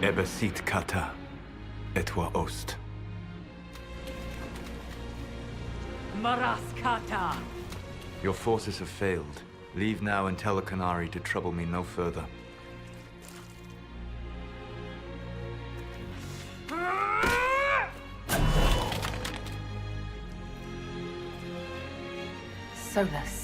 Ebesit kata, etwa ost. Maraskata! Your forces have failed. Leave now and tell the Canary to trouble me no further. Solas.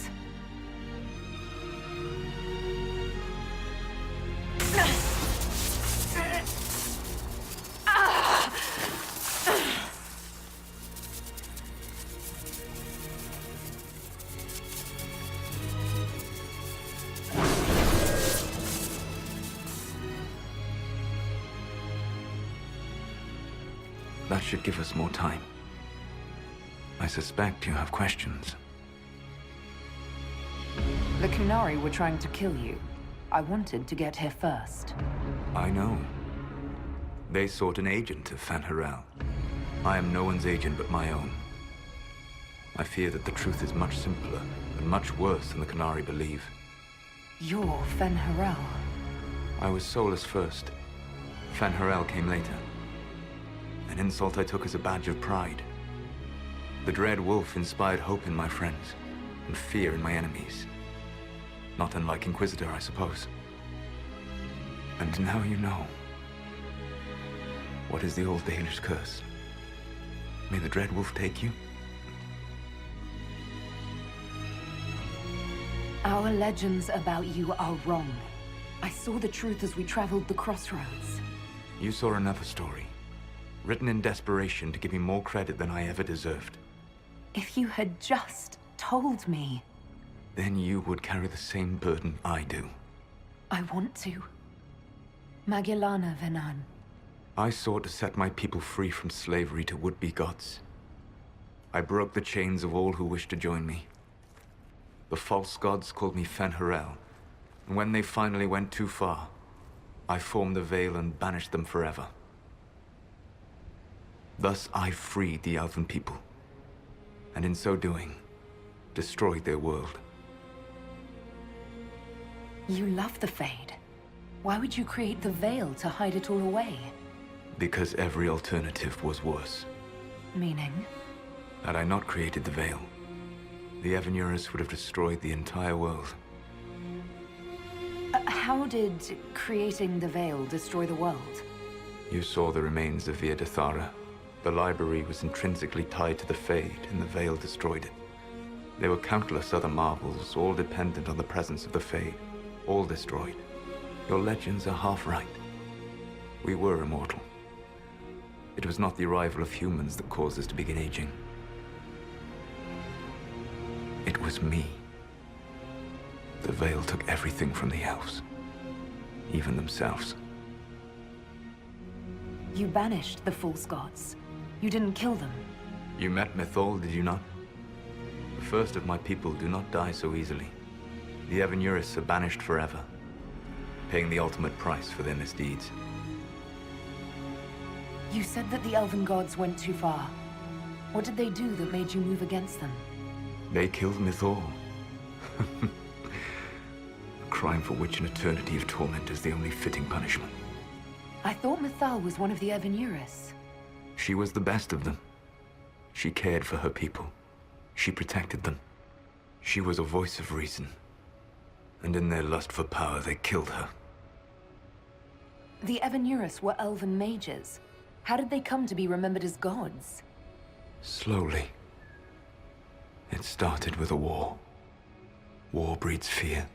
That should give us more time. I suspect you have questions. The Kunari were trying to kill you. I wanted to get here first. I know. They sought an agent of Fanharel. I am no one's agent but my own. I fear that the truth is much simpler and much worse than the Canary believe. You're Fanharel. I was Solas first. Fanharel came later. An insult I took as a badge of pride. The Dread Wolf inspired hope in my friends, and fear in my enemies. Not unlike Inquisitor, I suppose. And now you know. What is the old Dalish curse? May the Dread Wolf take you? Our legends about you are wrong. I saw the truth as we traveled the crossroads. You saw another story, written in desperation to give me more credit than I ever deserved. If you had just told me. Then you would carry the same burden I do. I want to. Magellana Venan. I sought to set my people free from slavery to would-be gods. I broke the chains of all who wished to join me. The false gods called me Fenharel, and when they finally went too far, I formed the Veil and banished them forever. Thus I freed the Elven people, and in so doing, destroyed their world. You love the Fade. Why would you create the Veil to hide it all away? Because every alternative was worse. Meaning? Had I not created the Veil, the Evanurus would have destroyed the entire world. How did creating the Veil destroy the world? You saw the remains of Via Dethara. The library was intrinsically tied to the Fade, and the Veil destroyed it. There were countless other marvels, all dependent on the presence of the Fade, all destroyed. Your legends are half right. We were immortal. It was not the arrival of humans that caused us to begin aging. It was me. The Veil took everything from the elves, even themselves. You banished the false gods. You didn't kill them. You met Mythol, did you not? The first of my people do not die so easily. The Evanurus are banished forever, paying the ultimate price for their misdeeds. You said that the Elven gods went too far. What did they do that made you move against them? They killed Mythol. A crime for which an eternity of torment is the only fitting punishment. I thought Mythal was one of the Evanurus. She was the best of them. She cared for her people. She protected them. She was a voice of reason. And in their lust for power, they killed her. The Evanurus were elven mages. How did they come to be remembered as gods? Slowly. It started with a war. War breeds fear.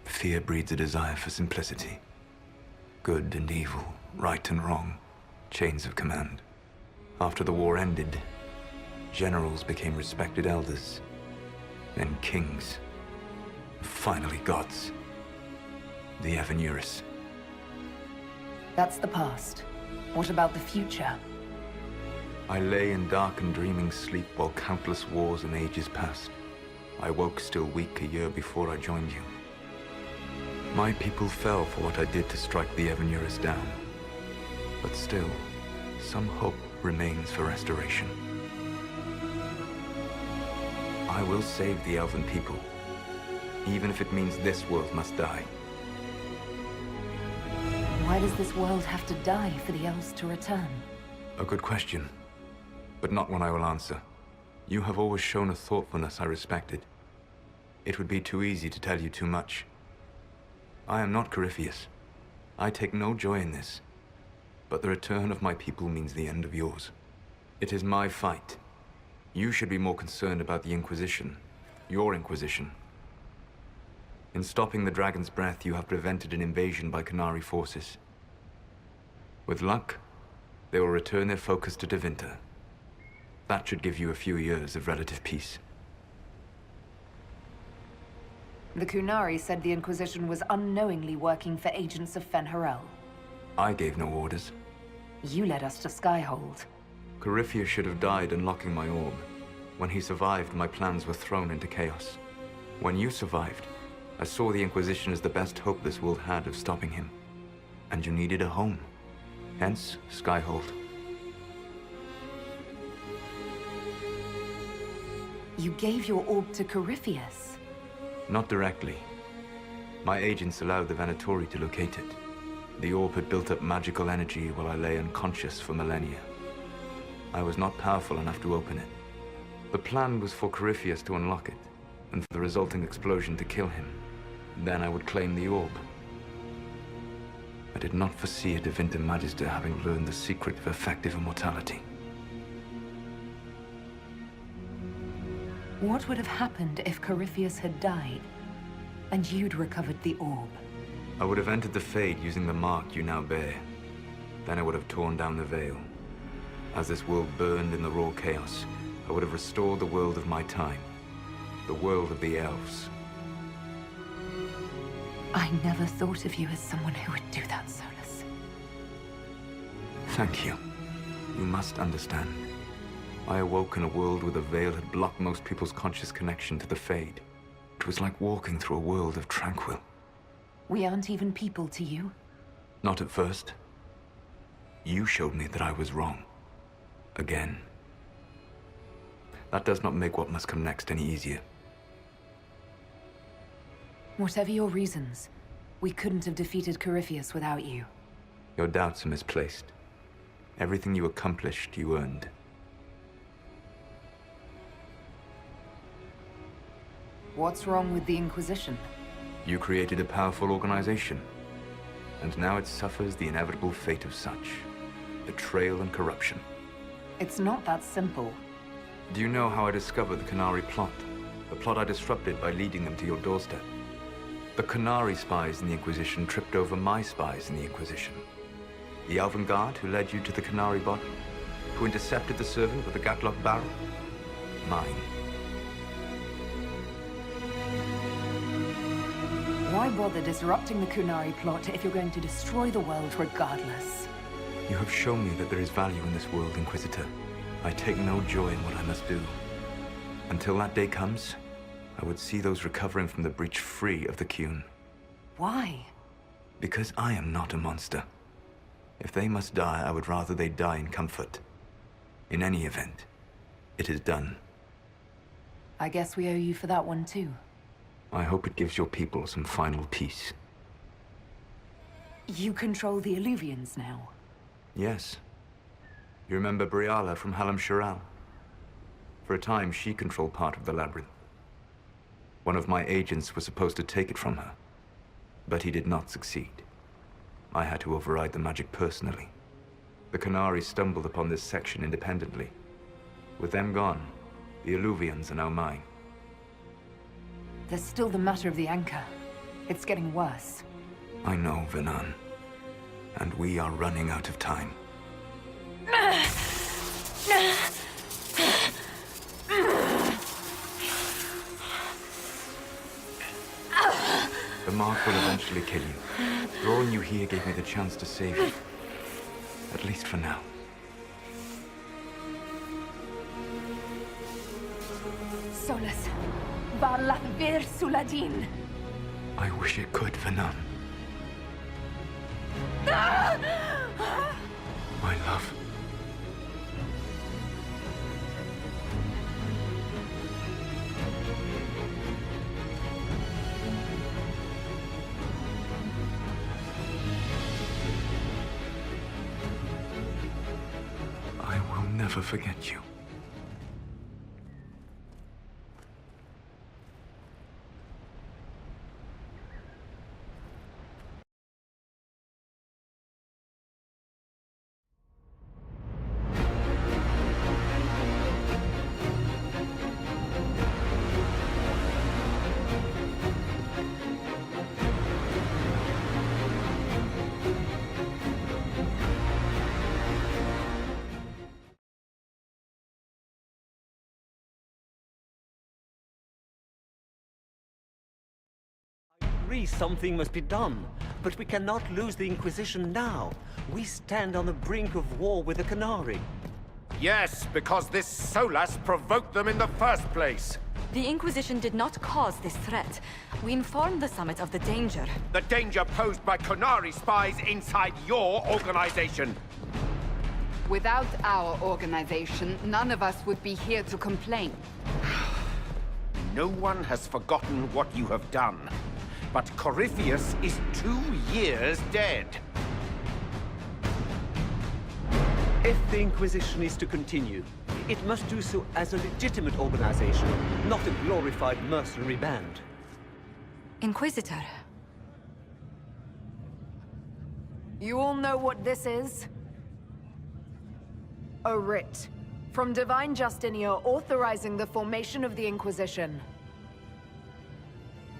Fear breeds a desire for simplicity. Good and evil, right and wrong, chains of command. After the war ended, generals became respected elders, then kings, finally gods. The Evanurus. That's the past. What about the future? I lay in dark and dreaming sleep while countless wars and ages passed. I woke still weak a year before I joined you. My people fell for what I did to strike the Evanurus down. But still, some hope remains for restoration. I will save the Elven people, even if it means this world must die. Why does this world have to die for the elves to return? A good question, but not one I will answer. You have always shown a thoughtfulness I respected. It would be too easy to tell you too much. I am not Corypheus. I take no joy in this. But the return of my people means the end of yours. It is my fight. You should be more concerned about the Inquisition. Your Inquisition. In stopping the Dragon's Breath, you have prevented an invasion by Qunari forces. With luck, they will return their focus to Tevinter. That should give you a few years of relative peace. The Qunari said the Inquisition was unknowingly working for agents of Fen'Harel. I gave no orders. You led us to Skyhold. Corypheus should have died unlocking my orb. When he survived, my plans were thrown into chaos. When you survived, I saw the Inquisition as the best hope this world had of stopping him. And you needed a home. Hence, Skyhold. You gave your orb to Corypheus? Not directly. My agents allowed the Venatori to locate it. The orb had built up magical energy while I lay unconscious for millennia. I was not powerful enough to open it. The plan was for Corypheus to unlock it, and for the resulting explosion to kill him. Then I would claim the orb. I did not foresee a Tevinter Magister having learned the secret of effective immortality. What would have happened if Corypheus had died, and you'd recovered the orb? I would have entered the Fade using the mark you now bear. Then I would have torn down the veil. As this world burned in the raw chaos, I would have restored the world of my time. The world of the elves. I never thought of you as someone who would do that, Solas. Thank you. You must understand. I awoke in a world where the veil had blocked most people's conscious connection to the Fade. It was like walking through a world of tranquil. We aren't even people to you? Not at first. You showed me that I was wrong. Again. That does not make what must come next any easier. Whatever your reasons, we couldn't have defeated Corypheus without you. Your doubts are misplaced. Everything you accomplished, you earned. What's wrong with the Inquisition? You created a powerful organization, and now it suffers the inevitable fate of such. Betrayal and corruption. It's not that simple. Do you know how I discovered the Qunari plot? The plot I disrupted by leading them to your doorstep. The Qunari spies in the Inquisition tripped over my spies in the Inquisition. The Elven Guard who led you to the Qunari body? Who intercepted the servant with the Gatlock barrel? Mine. Why bother disrupting the Qunari plot if you're going to destroy the world regardless? You have shown me that there is value in this world, Inquisitor. I take no joy in what I must do. Until that day comes, I would see those recovering from the breach free of the Qun. Why? Because I am not a monster. If they must die, I would rather they die in comfort. In any event, it is done. I guess we owe you for that one too. I hope it gives your people some final peace. You control the Illuvians now. Yes. You remember Briala from Halam Sharal? For a time, she controlled part of the labyrinth. One of my agents was supposed to take it from her, but he did not succeed. I had to override the magic personally. The Qunari stumbled upon this section independently. With them gone, the Illuvians are now mine. There's still the matter of the anchor. It's getting worse. I know, Venan. And we are running out of time. The mark will eventually kill you. Drawing you here gave me the chance to save you. At least for now. Solas. Varlath vir Suladin. I wish it could, Venan. My love. never forget you. Something must be done, but we cannot lose the Inquisition now. We stand on the brink of war with the Canary. Yes, because this solas provoked them in the first place. The Inquisition did not cause this threat. We informed the Summit of the danger. The danger posed by Canary spies inside your organization. Without our organization, none of us would be here to complain. No one has forgotten what you have done. But Corypheus is 2 years dead. If the Inquisition is to continue, it must do so as a legitimate organization, not a glorified mercenary band. Inquisitor. You all know what this is? A writ from Divine Justinia authorizing the formation of the Inquisition.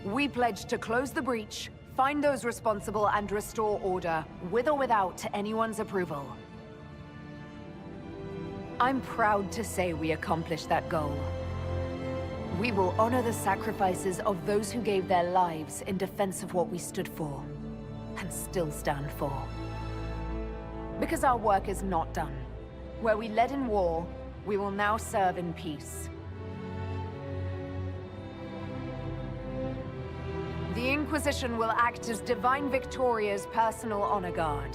We pledge to close the breach, find those responsible, and restore order, with or without anyone's approval. I'm proud to say we accomplished that goal. We will honor the sacrifices of those who gave their lives in defense of what we stood for, and still stand for. Because our work is not done. Where we led in war, we will now serve in peace. The Inquisition will act as Divine Victoria's personal honor guard.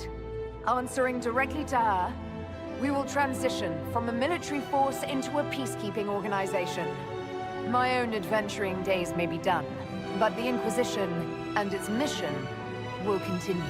Answering directly to her, we will transition from a military force into a peacekeeping organization. My own adventuring days may be done, but the Inquisition and its mission will continue.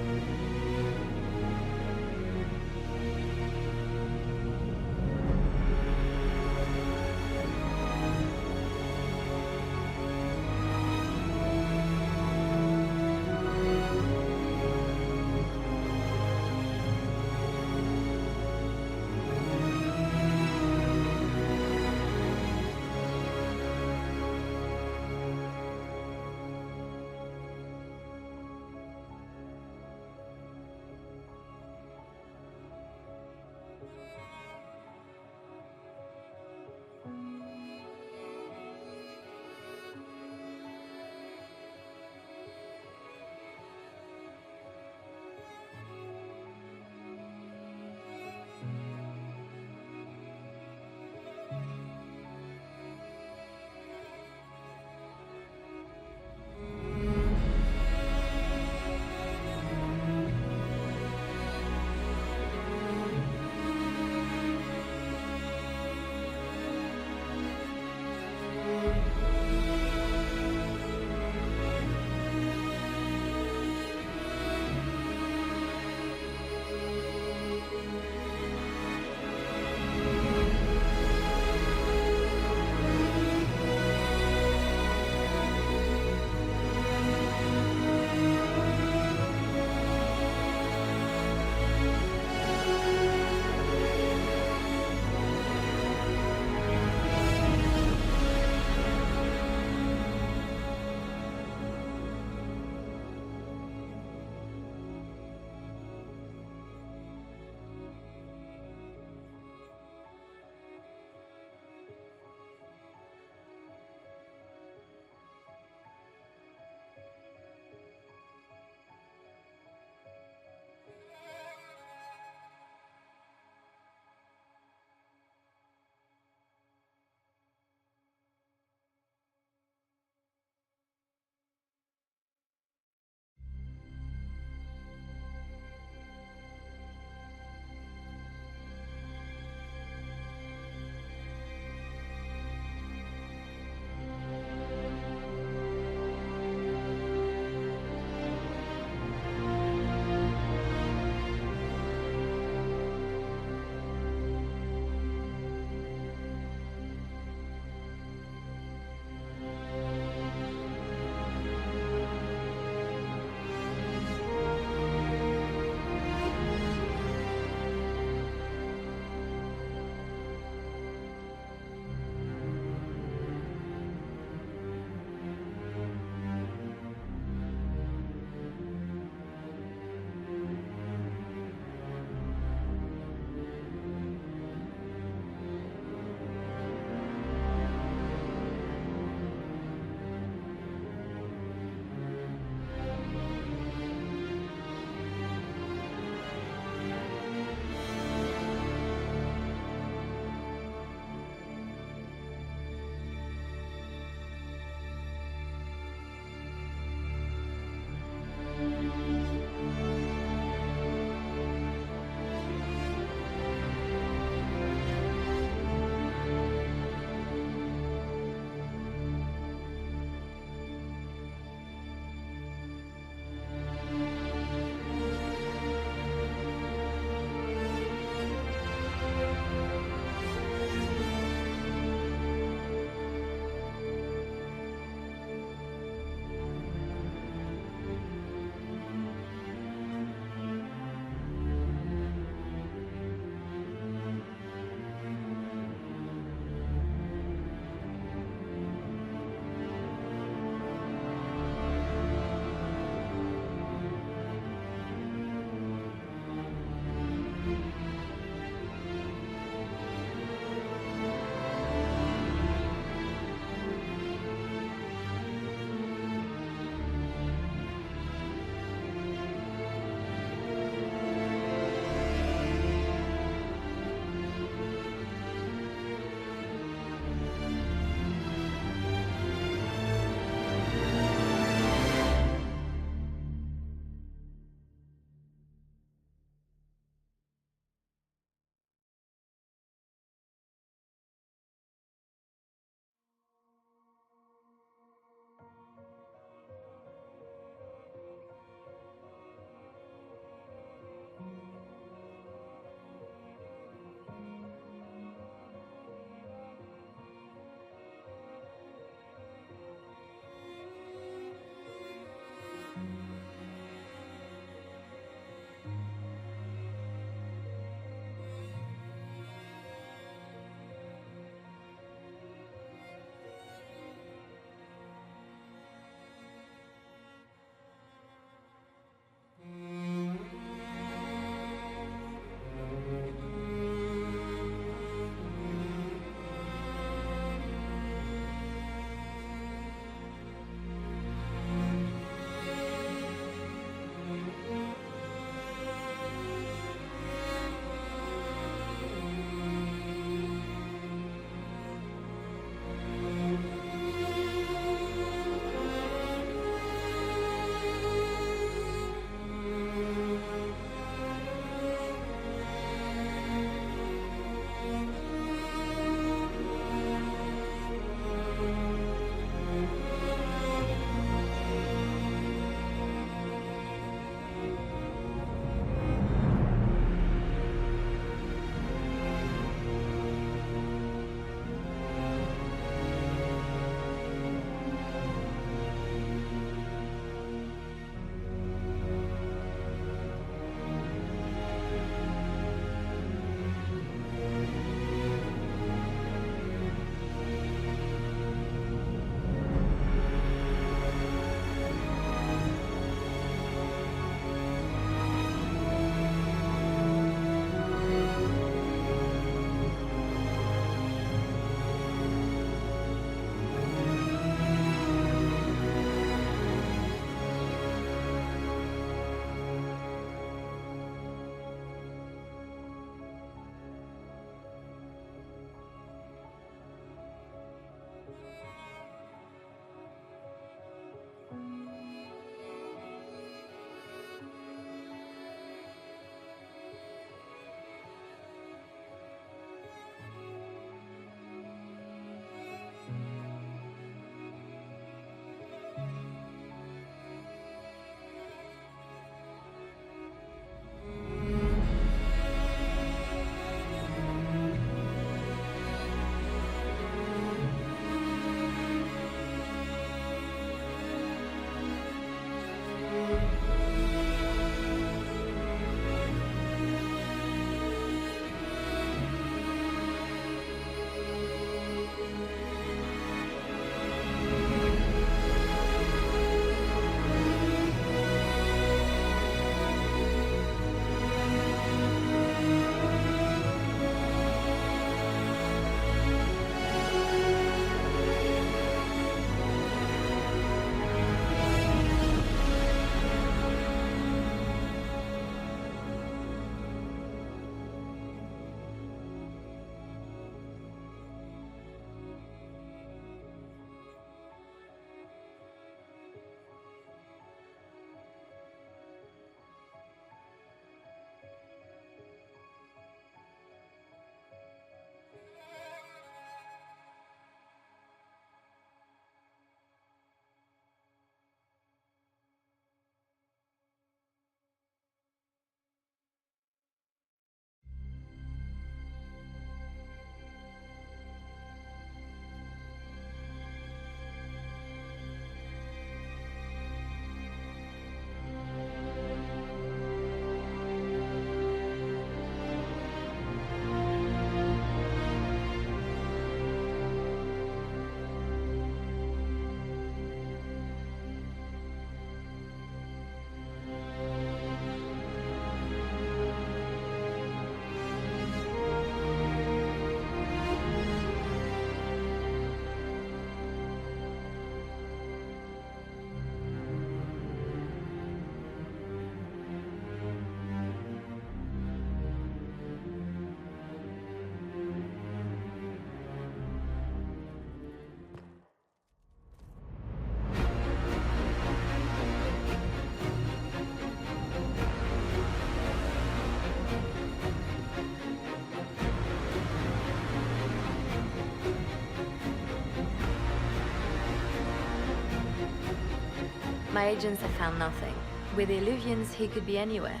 My agents have found nothing. With the Illuvians, he could be anywhere.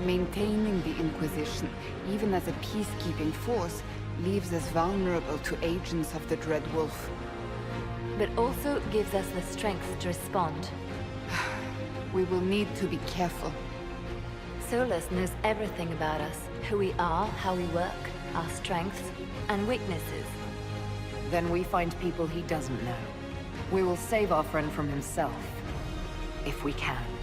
Maintaining the Inquisition, even as a peacekeeping force, leaves us vulnerable to agents of the Dread Wolf. But also gives us the strength to respond. We will need to be careful. Solas knows everything about us. Who we are, how we work, our strengths and weaknesses. Then we find people he doesn't know. We will save our friend from himself. If we can.